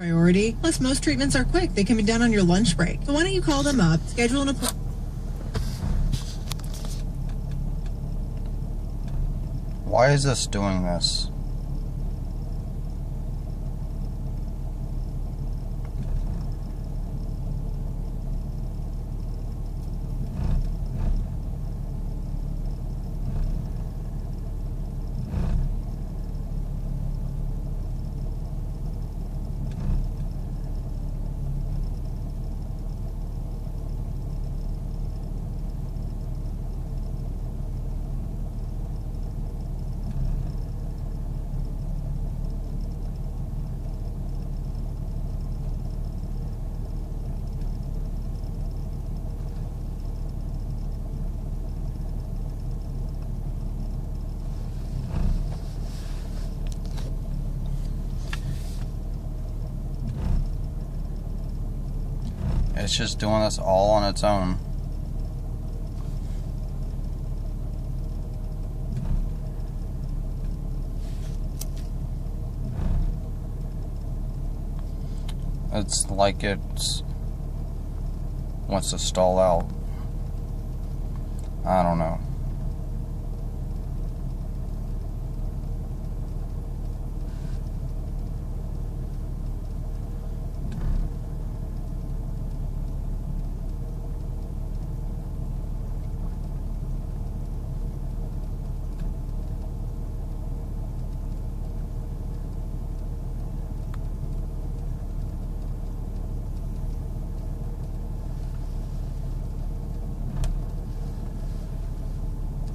priority. Plus, most treatments are quick. They can be done on your lunch break. So why don't you call them up, schedule an appointment. Why is this doing this? It's just doing this all on its own. It's like it wants to stall out. I don't know.